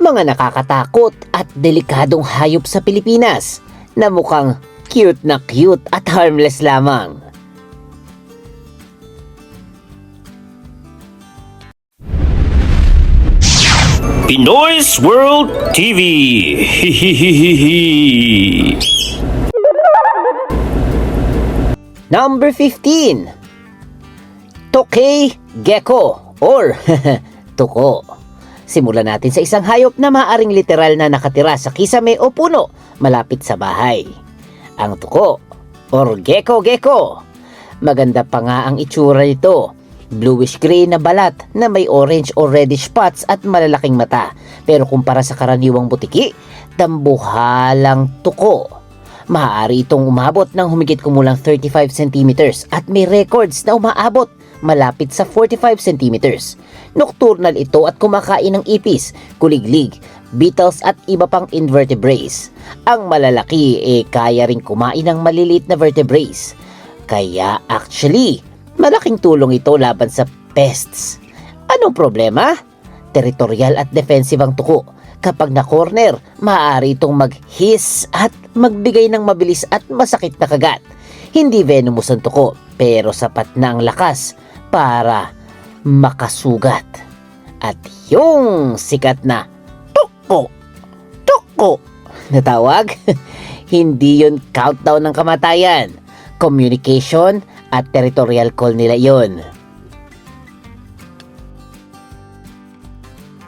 mga nakakatakot at delikadong hayop sa Pilipinas na mukhang cute at harmless lamang. Pinoy's World TV. Number 15. Tokay Gecko or tuko. Simulan natin sa isang hayop na maaring literal na nakatira sa kisame o puno malapit sa bahay. Ang tuko or gecko. Maganda pa nga ang itsura nito. Bluish gray na balat na may orange or reddish spots at malalaking mata. Pero kumpara sa karaniwang butiki, dambuhalang tuko. Maaari itong umabot ng humigit kumulang 35 centimeters at may records na umaabot malapit sa 45 centimeters. Nocturnal ito at kumakain ng ipis, kuliglig, beetles at iba pang invertebrates. Ang malalaki kaya ring kumain ng maliliit na vertebrates. Kaya actually, malaking tulong ito laban sa pests. Anong problema? Territorial at defensive ang tuko. Kapag na-corner, maaari itong mag-hiss at magbigay ng mabilis at masakit na kagat. Hindi venomous ang tuko, pero sapat na ang lakas para makasugat. At yung sikat na tuko na tawag, hindi yun countdown ng kamatayan. Communication at territorial call nila yon.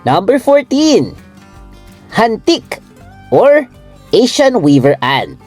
Number 14. Hantik or Asian Weaver Ant.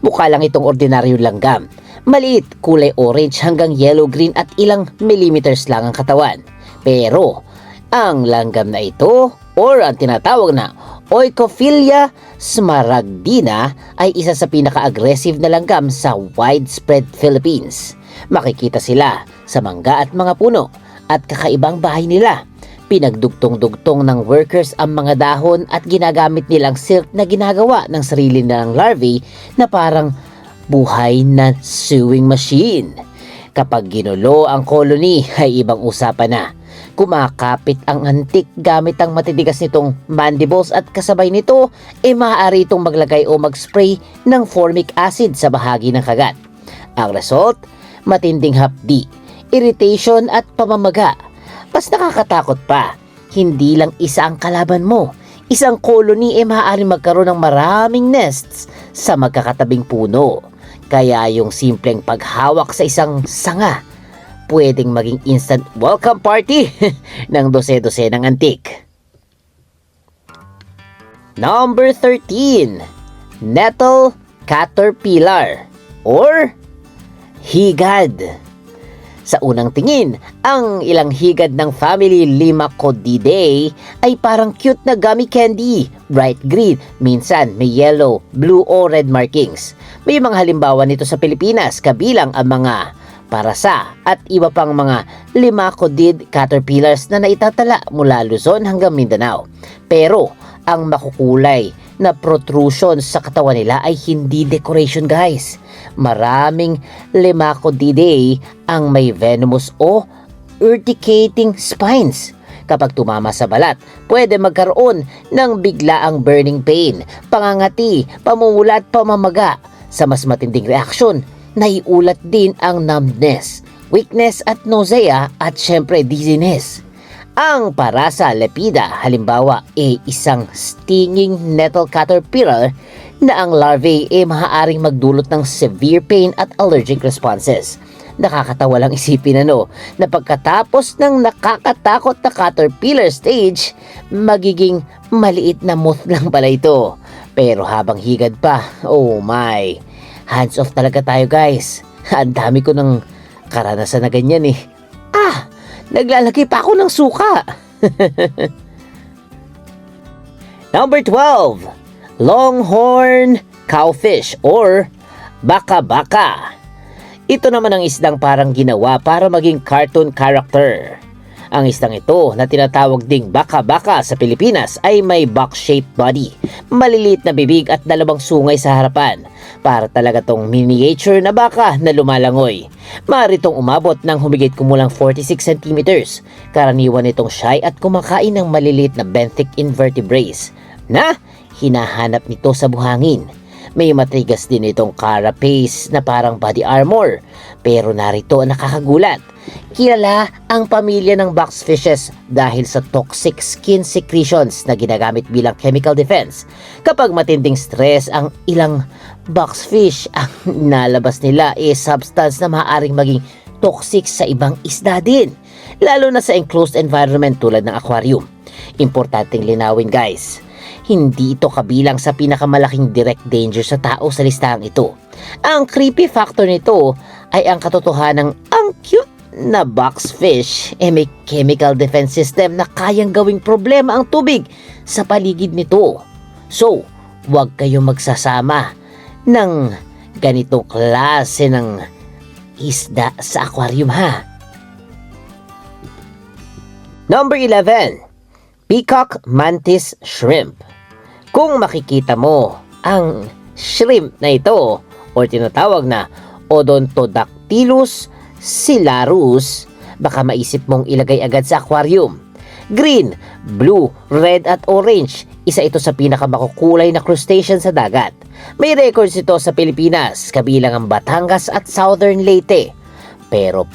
Mukha lang itong ordinaryong langgam. Maliit, kulay orange hanggang yellow-green at ilang millimeters lang ang katawan. Pero, ang langgam na ito or ang tinatawag na Oikophilia smaragdina ay isa sa pinaka-aggressive na langgam sa widespread Philippines. Makikita sila sa mangga at mga puno at kakaibang bahay nila. Pinagdugtong-dugtong ng workers ang mga dahon at ginagamit nilang silk na ginagawa ng sarili nilang larvae na parang buhay na sewing machine. Kapag ginulo ang colony ay ibang usapan na. Kumakapit ang antik gamit ang matitigas nitong mandibles at kasabay nito maaari itong maglagay o mag-spray ng formic acid sa bahagi ng kagat. Ang result, matinding hapdi, irritation at pamamaga. Mas nakakatakot pa, hindi lang isa ang kalaban mo. Isang colony maaari magkaroon ng maraming nests sa magkakatabing puno. Kaya yung simpleng paghawak sa isang sanga, pwedeng maging instant welcome party ng dose-dose ng antik. Number 13. Nettle Caterpillar or higad. Sa unang tingin, ang ilang higad ng family Limacodidae ay parang cute na gummy candy, bright green, minsan may yellow, blue o red markings. May mga halimbawa nito sa Pilipinas kabilang ang mga parasa at iba pang mga Limacodid caterpillars na naitatala mula Luzon hanggang Mindanao. Pero ang makukulay na protrusion sa katawan nila ay hindi decoration, guys. Maraming Limacodidae ang may venomous o urticating spines. Kapag tumama sa balat, pwede magkaroon ng biglaang burning pain, pangangati, pamumula at pamamaga. Sa mas matinding reaksyon, naiulat din ang numbness, weakness at nausea at syempre dizziness. Ang parasa lepida halimbawa isang stinging nettle caterpillar na ang larvae maaaring magdulot ng severe pain at allergic responses. Nakakatawa lang isipin na pagkatapos ng nakakatakot na caterpillar stage, magiging maliit na moth lang pala ito. Pero habang higad pa, oh my, hands off talaga tayo, guys. Ang dami ko ng karanasan na ganyan naglalagay pa ako ng suka. Number 12. Longhorn cowfish or baka-baka. Ito naman ang isdang parang ginawa para maging cartoon character. Ang isdang ito na tinatawag ding baka-baka sa Pilipinas ay may box-shaped body, maliliit na bibig at dalawang sungay sa harapan. Para talaga tong miniature na baka na lumalangoy. Maaari itong umabot ng humigit kumulang 46 centimeters. Karaniwan itong shy at kumakain ng maliliit na benthic invertebrates na hinahanap nito sa buhangin. May matigas din itong carapace na parang body armor. Pero narito ang nakakagulat. Kilala ang pamilya ng boxfishes dahil sa toxic skin secretions na ginagamit bilang chemical defense. Kapag matinding stress ang ilang boxfish, ang nalabas nila ay substance na maaaring maging toxic sa ibang isda din. Lalo na sa enclosed environment tulad ng aquarium. Importanteng linawin guys. Hindi ito kabilang sa pinakamalaking direct danger sa tao sa listahang ito. Ang creepy factor nito ay ang katotohanang ang cute na boxfish may chemical defense system na kayang gawing problema ang tubig sa paligid nito. So, huwag kayong magsasama ng ganitong klase ng isda sa aquarium ha. Number 11. Peacock Mantis Shrimp. Kung makikita mo ang shrimp na ito o tinatawag na Odontodactylus silarus, baka maisip mong ilagay agad sa aquarium. Green, blue, red at orange, isa ito sa pinakamakukulay na crustacean sa dagat. May records ito sa Pilipinas, kabilang ang Batangas at Southern Leyte. Pero,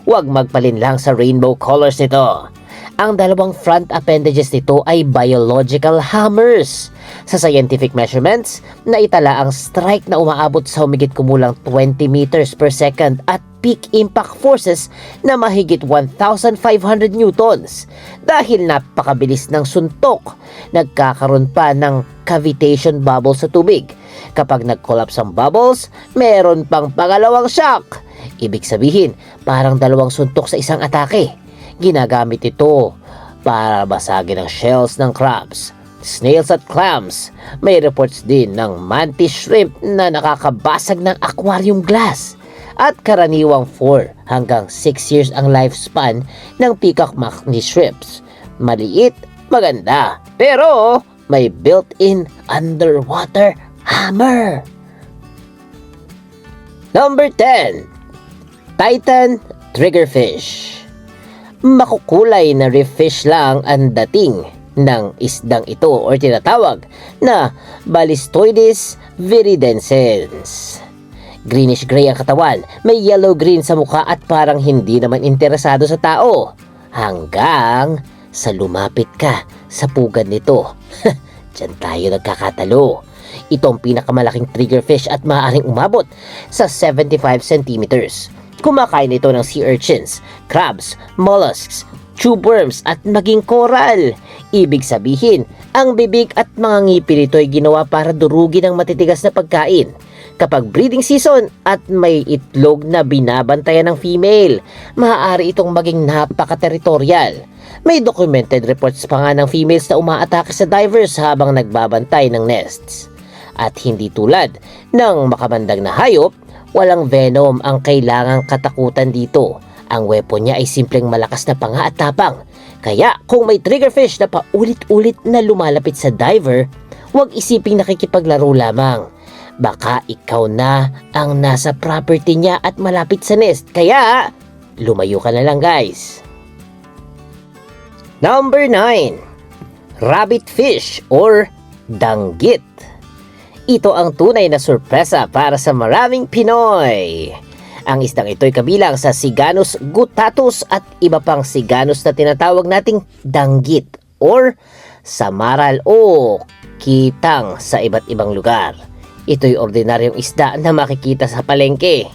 huwag magpalin lang sa rainbow colors nito. Ang dalawang front appendages nito ay biological hammers. Sa scientific measurements, naitala ang strike na umaabot sa humigit kumulang 20 meters per second at peak impact forces na mahigit 1,500 newtons. Dahil napakabilis ng suntok, nagkakaroon pa ng cavitation bubbles sa tubig. Kapag nag-collapse ang bubbles, meron pang pangalawang shock. Ibig sabihin, parang dalawang suntok sa isang atake. Ginagamit ito para basagin ang shells ng crabs, snails at clams. May reports din ng mantis shrimp na nakakabasag ng aquarium glass. At karaniwang 4 hanggang 6 years ang lifespan ng peacock mantis shrimps. Maliit, maganda, pero may built-in underwater hammer. Number 10. Titan Triggerfish. Makukulay na reef fish lang ang dating ng isdang ito o tinatawag na Balistoides viridensis. Greenish-gray ang katawan, may yellow-green sa mukha at parang hindi naman interesado sa tao. Hanggang sa lumapit ka sa pugad nito. Diyan tayo nagkakatalo. Ito ang pinakamalaking triggerfish at maaaring umabot sa 75 centimeters. Kumakain ito ng sea urchins, crabs, mollusks, tube worms at maging coral. Ibig sabihin, ang bibig at mga ngipin nito ay ginawa para durugin ang matitigas na pagkain. Kapag breeding season at may itlog na binabantayan ng female, maaari itong maging napaka-territorial. May documented reports pa nga ng females na umaatake sa divers habang nagbabantay ng nests. At hindi tulad ng makamandag na hayop, walang venom ang kailangang katakutan dito. Ang weapon niya ay simpleng malakas na panga at tapang. Kaya kung may triggerfish na paulit-ulit na lumalapit sa diver, huwag isiping nakikipaglaro lamang. Baka ikaw na ang nasa property niya at malapit sa nest. Kaya lumayo ka na lang guys. Number 9. Rabbit fish or danggit. Ito ang tunay na sorpresa para sa maraming Pinoy. Ang isdang ito ay kabilang sa Siganus guttatus at iba pang Siganus na tinatawag nating danggit or samaral o kitang sa iba't ibang lugar. Ito'y ordinaryong isda na makikita sa palengke.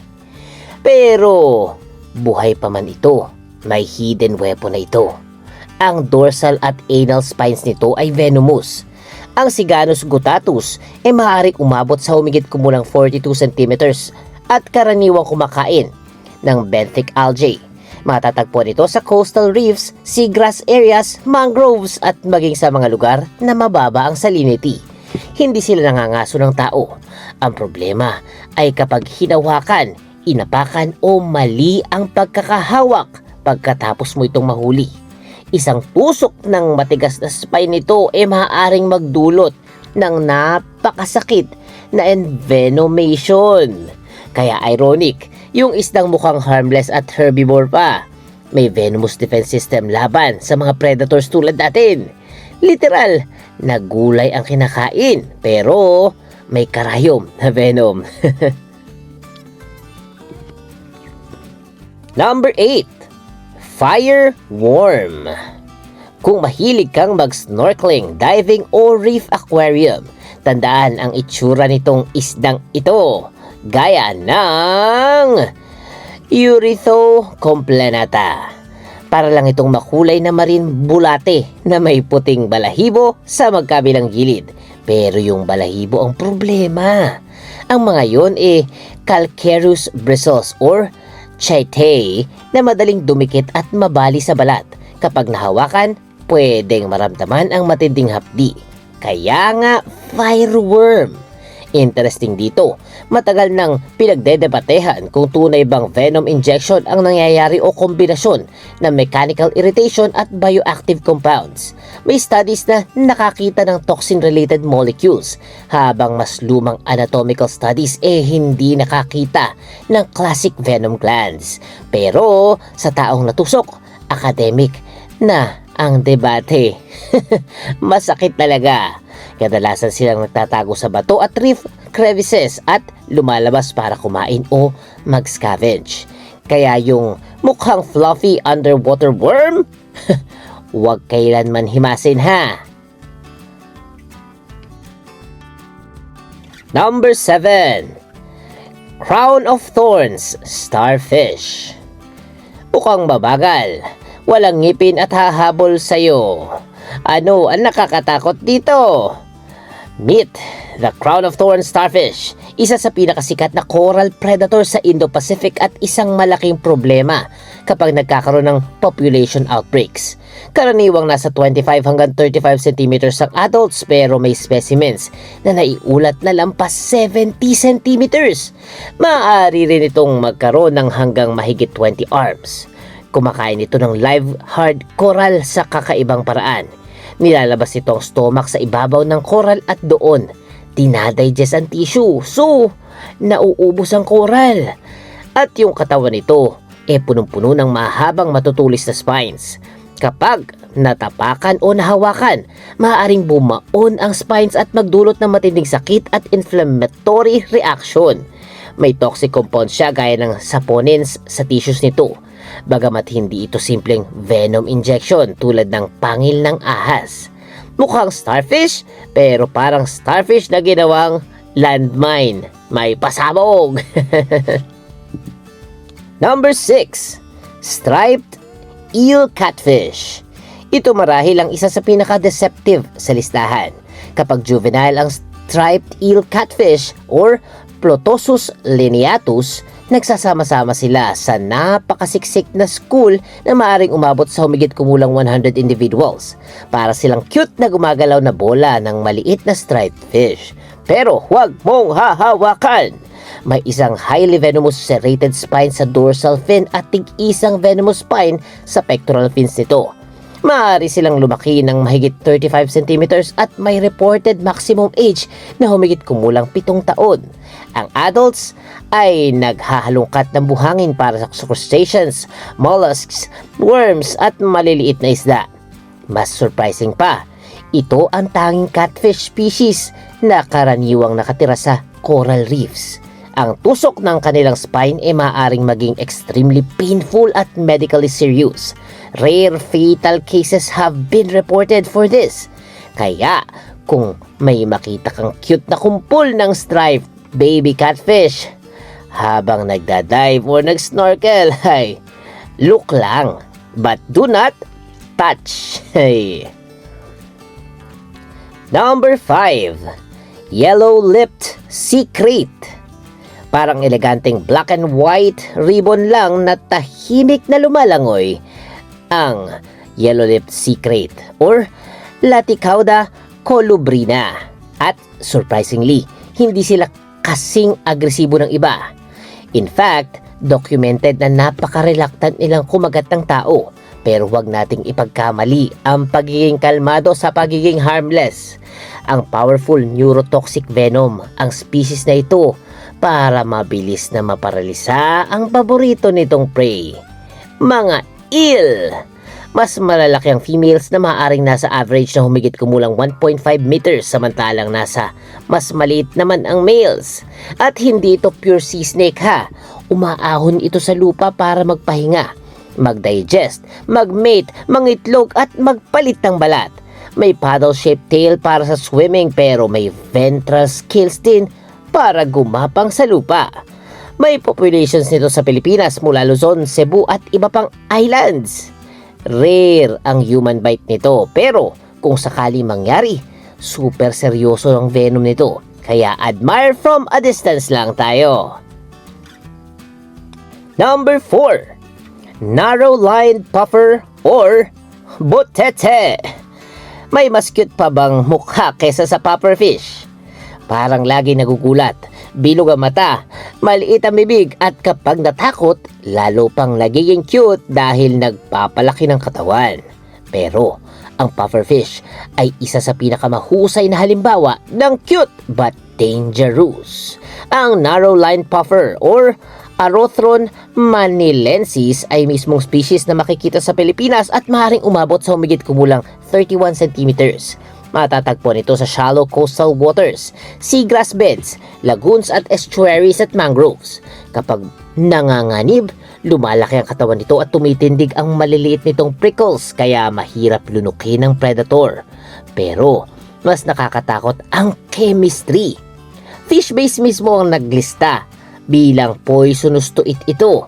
Pero buhay pa man ito, may hidden weapon na ito. Ang dorsal at anal spines nito ay venomous. Ang Siganus guttatus ay maaaring umabot sa humigit kumulang 42 centimeters at karaniwang kumakain ng benthic algae. Matatagpuan ito sa coastal reefs, seagrass areas, mangroves at maging sa mga lugar na mababa ang salinity. Hindi sila nangangaso ng tao. Ang problema ay kapag hinawakan, inapakan o mali ang pagkakahawak, pagkatapos mo itong mahuli. Isang tusok ng matigas na spine nito ay maaaring magdulot ng napakasakit na envenomation. Kaya ironic, yung isdang mukhang harmless at herbivore pa, may venomous defense system laban sa mga predators tulad natin. Literal, na gulay ang kinakain pero may karayom na venom. Number 8. Fire worm. Kung mahilig kang mag-snorkeling, diving o reef aquarium, tandaan ang itsura nitong isdang ito. Gaya ng Eurytho complanata. Para lang itong makulay na marine bulate na may puting balahibo sa magkabilang gilid. Pero yung balahibo ang problema. Ang mga yon calcareous bristles or chaetae na madaling dumikit at mabali sa balat. Kapag nahawakan, pwedeng maramdaman ang matinding hapdi. Kaya nga, fireworm. Interesting dito, matagal nang pinagdedebatehan kung tunay bang venom injection ang nangyayari o kombinasyon ng mechanical irritation at bioactive compounds. May studies na nakakita ng toxin-related molecules, habang mas lumang anatomical studies hindi nakakita ng classic venom glands. Pero sa taong natusok, academic na ang debate. Masakit talaga. Kadalasan silang nagtatago sa bato at reef crevices at lumalabas para kumain o mag-scavenge. Kaya yung mukhang fluffy underwater worm, huwag kailanman himasin ha. Number 7. Crown of Thorns Starfish. Mukhang mabagal, walang ngipin at hahabol sa'yo. Ano ang nakakatakot dito? Meet the Crown of Thorns Starfish, isa sa pinakasikat na coral predator sa Indo-Pacific at isang malaking problema kapag nagkakaroon ng population outbreaks. Karaniwang nasa 25 hanggang 35 centimeters ang adults, pero may specimens na naiulat na lampas 70 centimeters. Maaari rin itong magkaroon ng hanggang mahigit 20 arms. Kumakain ito ng live hard coral sa kakaibang paraan. Nilalabas ito ang stomach sa ibabaw ng coral at doon dinadigest ang tissue. So, nauubos ang coral. At yung katawan nito punong-puno ng mahabang matutulis na spines. Kapag natapakan o nahawakan, maaaring bumaon ang spines at magdulot ng matinding sakit at inflammatory reaction. May toxic compound siya gaya ng saponins sa tissues nito. Bagamat hindi ito simpleng venom injection tulad ng pangil ng ahas. Mukhang starfish, pero parang starfish na ginawang landmine. May pasabog! Number 6. Striped eel catfish. Ito marahil ang isa sa pinaka-deceptive sa listahan. Kapag juvenile ang striped eel catfish or Plotosus lineatus, nagsasama-sama sila sa napakasiksik na school na maaaring umabot sa humigit kumulang 100 individuals. Para silang cute na gumagalaw na bola ng maliit na striped fish. Pero huwag mong hahawakan! May isang highly venomous serrated spine sa dorsal fin at tig-isang venomous spine sa pectoral fins nito. Maaari silang lumaki ng mahigit 35 centimeters at may reported maximum age na humigit kumulang 7 taon. Ang adults ay naghahalungkat ng buhangin para sa crustaceans, mollusks, worms at maliliit na isda. Mas surprising pa, ito ang tanging catfish species na karaniwang nakatira sa coral reefs. Ang tusok ng kanilang spine maaaring maging extremely painful at medically serious. Rare fatal cases have been reported for this. Kaya, kung may makita kang cute na kumpol ng striped baby catfish habang nagdadive or nag-snorkel, ay look lang, but do not touch. Number 5. Yellow-lipped sea crate. Parang eleganteng black and white ribbon lang na tahimik na lumalangoy ang yellow-lipped sea crate or Laticauda colubrina. At surprisingly, hindi sila kasing agresibo ng iba. In fact, Documented na napaka-reluctant nilang kumagat ng tao. Pero huwag nating ipagkamali ang pagiging kalmado sa pagiging harmless. Ang powerful neurotoxic venom ang species na ito para mabilis na maparalisa ang paborito nitong prey. Mga eel! Mas malalaki ang females na maaaring nasa average na humigit kumulang 1.5 meters samantalang nasa mas maliit naman ang males. At hindi ito pure sea snake ha. Umaahon ito sa lupa para magpahinga, mag-digest, mag-mate, mangitlog at magpalit ng balat. May paddle-shaped tail para sa swimming pero may ventral scales din para gumapang sa lupa. May populations nito sa Pilipinas mula Luzon, Cebu at iba pang islands. Rare ang human bite nito pero kung sakali mangyari, super seryoso ang venom nito. Kaya admire from a distance lang tayo. Number 4. Narrow-lined puffer or butete. May mas cute pa bang mukha kesa sa pufferfish? Parang lagi nagugulat, bilog ang mata, maliit ang bibig at kapag natakot, lalo pang nagiging cute dahil nagpapalaki ng katawan. Pero ang pufferfish ay isa sa pinakamahusay na halimbawa ng cute but dangerous. Ang narrow-lined puffer or Arothron manilensis ay mismong species na makikita sa Pilipinas at maaaring umabot sa humigit kumulang 31 centimeters. Matatagpuan ito sa shallow coastal waters, seagrass beds, lagoons at estuaries at mangroves. Kapag nanganganib, lumalaki ang katawan nito at tumitindig ang maliliit nitong prickles kaya mahirap lunukin ng predator. Pero mas nakakatakot ang chemistry. Fish-based mismo ang naglista bilang poisonous to eat ito.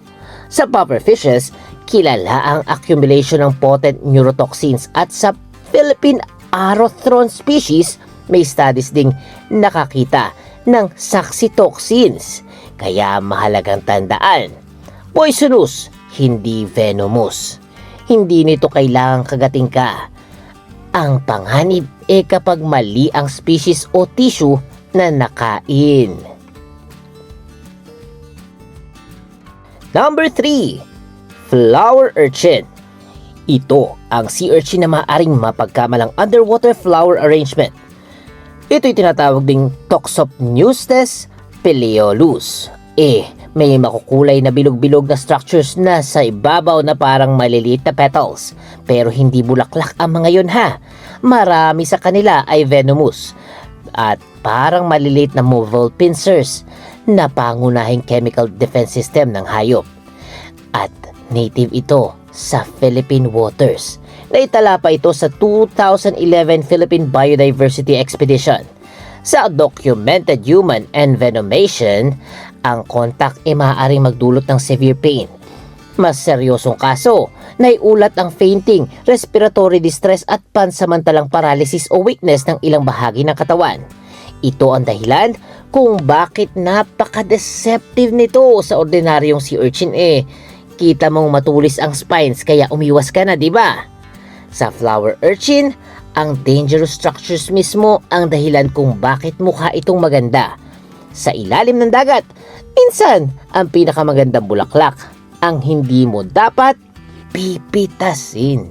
Sa pufferfishes, kilala ang accumulation ng potent neurotoxins at sa Philippine Arothron species, may studies ding nakakita ng saxitoxins. Kaya mahalagang tandaan, poisonous, hindi venomous. Hindi nito kailangang kagating ka. Ang panganib kapag mali ang species o tissue na nakain. Number 3. Flower urchin. Ito ang sea urchin na maaaring mapagkamalang underwater flower arrangement. Ito'y tinatawag ding Toxopneustes pileolus. May makukulay na bilog-bilog na structures na sa ibabaw na parang maliliit na petals. Pero hindi bulaklak ang mga yun ha. Marami sa kanila ay venomous at parang maliliit na movable pincers na pangunahing chemical defense system ng hayop. At native ito sa Philippine waters. Naitala pa ito sa 2011 Philippine Biodiversity Expedition. Sa documented human envenomation, ang contact ay maaaring magdulot ng severe pain. Mas seryosong kaso, naiulat ang fainting, respiratory distress at pansamantalang paralysis o weakness ng ilang bahagi ng katawan. Ito ang dahilan kung bakit napaka-deceptive nito sa ordinaryong sea urchin Kita mong matulis ang spines kaya umiwas ka na, di ba? Sa flower urchin, ang dangerous structures mismo ang dahilan kung bakit mukha itong maganda. Sa ilalim ng dagat, minsan ang pinakamagandang bulaklak ang hindi mo dapat pipitasin.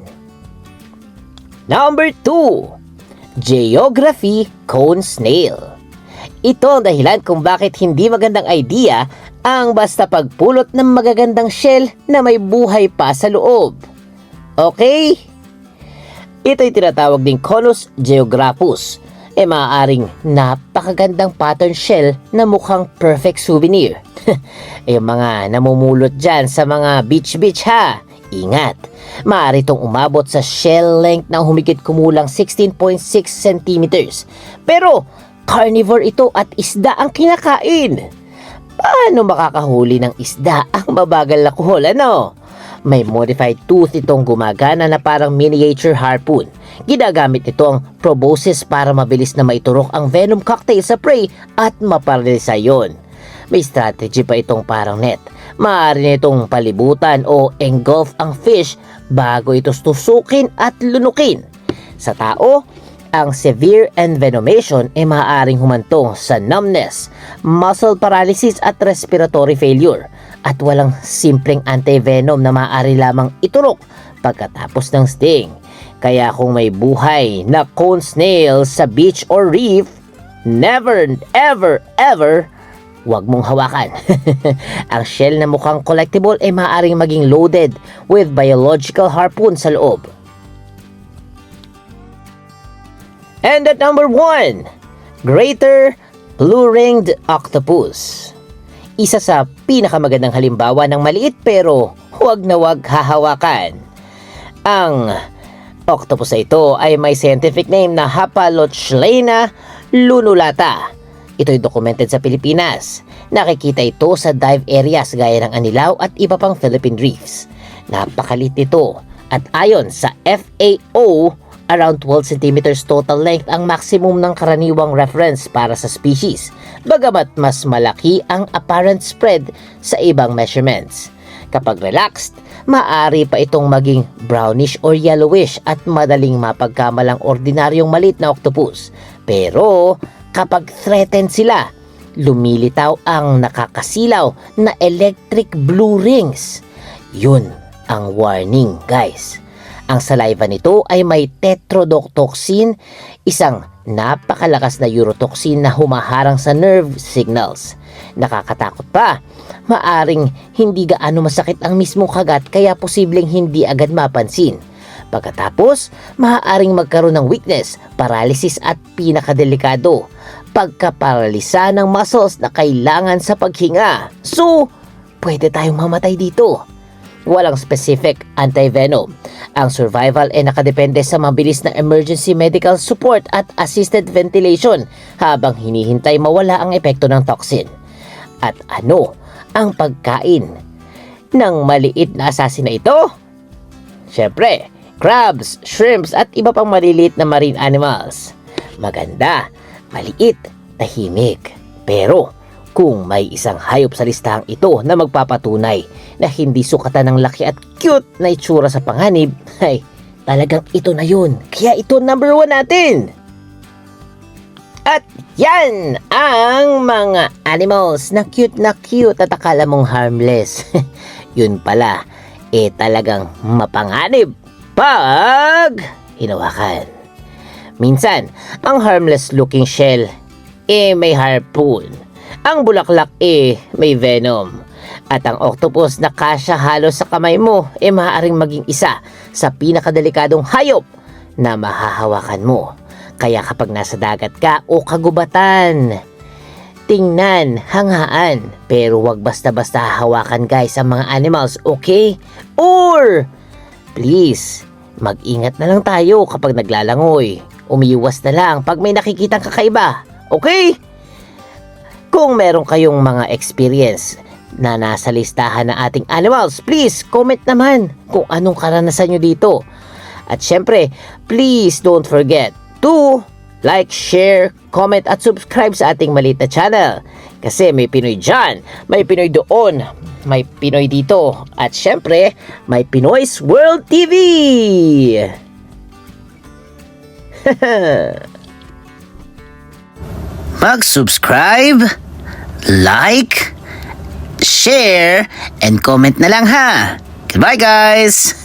Number 2. Geography cone snail. Ito ang dahilan kung bakit hindi magandang idea ang basta pagpulot ng magagandang shell na may buhay pa sa loob. Okay? Ito'y tinatawag ding Conus geographus. Maaaring napakagandang pattern shell na mukhang perfect souvenir. Yung mga namumulot dyan sa mga beach ha. Ingat, maaari itong umabot sa shell length na humigit kumulang 16.6 centimeters. Pero carnivore ito at isda ang kinakain. Paano makakahuli ng isda ang mabagal na kuhol, ano? May modified tooth itong gumagana na parang miniature harpoon. Ginagamit nito ang proboscis para mabilis na maiturok ang venom cocktail sa prey at maparalisa yon. May strategy pa itong parang net. Maaari nitong palibutan o engulf ang fish bago ito tusukin at lunukin. Sa tao, ang severe envenomation ay maaaring humantong sa numbness, muscle paralysis at respiratory failure. at walang simpleng anti-venom na maaari lamang iturok pagkatapos ng sting. Kaya kung may buhay na cone snail sa beach or reef, never, ever, ever, huwag mong hawakan. Ang shell na mukhang collectible ay maaaring maging loaded with biological harpoon sa loob. And at number 1, Greater Blue-Ringed Octopus. Isa sa pinakamagandang halimbawa ng maliit pero huwag na huwag hahawakan. Ang octopus na ito ay may scientific name na Hapalochlena lunulata. Ito'y documented sa Pilipinas. Nakikita ito sa dive areas gaya ng Anilao at iba pang Philippine reefs. Napakalit nito at ayon sa FAO, around 12 centimeters total length ang maximum ng karaniwang reference para sa species, bagamat mas malaki ang apparent spread sa ibang measurements. Kapag relaxed, maaari pa itong maging brownish or yellowish at madaling mapagkamalang ordinaryong maliit na octopus. Pero kapag threatened sila, lumilitaw ang nakakasilaw na electric blue rings. Yun ang warning, guys. Ang saliva nito ay may tetrodotoxin, isang napakalakas na urotoxin na humaharang sa nerve signals. Nakakatakot pa, maaring hindi gaano masakit ang mismong kagat kaya posibleng hindi agad mapansin. Pagkatapos, maaaring magkaroon ng weakness, paralysis at pinakadelikado, pagkaparalisa ng muscles na kailangan sa paghinga. So, pwede tayong mamatay dito. Walang specific anti-venom. Ang survival ay nakadepende sa mabilis na emergency medical support at assisted ventilation habang hinihintay mawala ang epekto ng toxin. At ano ang pagkain ng maliit na assassin na ito? Siyempre, crabs, shrimps at iba pang maliliit na marine animals. Maganda, maliit, tahimik. Pero kung may isang hayop sa listahang ito na magpapatunay na hindi sukatan ng laki at cute na itsura sa panganib, ay talagang ito na yun. Kaya ito number 1 natin. At yan ang mga animals na cute at akala mong harmless. Yun pala, talagang mapanganib pag hinawakan. Minsan, ang harmless looking shell may harpoon. Ang bulaklak may venom. At ang octopus na kasya halos sa kamay mo maaaring maging isa sa pinakadelikadong hayop na mahahawakan mo. Kaya kapag nasa dagat ka o kagubatan, tingnan, hangaan, pero wag basta-basta hahawakan guys ang mga animals, okay? Or, please, mag-ingat na lang tayo kapag naglalangoy. Umiiwas na lang pag may nakikitang kakaiba, okay? Kung meron kayong mga experience na nasa listahan ng ating animals, please comment naman kung anong karanasan nyo dito. At syempre, please don't forget to like, share, comment at subscribe sa ating maliit na channel. Kasi may Pinoy dyan, may Pinoy doon, may Pinoy dito. At syempre, may Pinoy's World TV! Mag-subscribe, like, share, and comment na lang ha. Goodbye guys!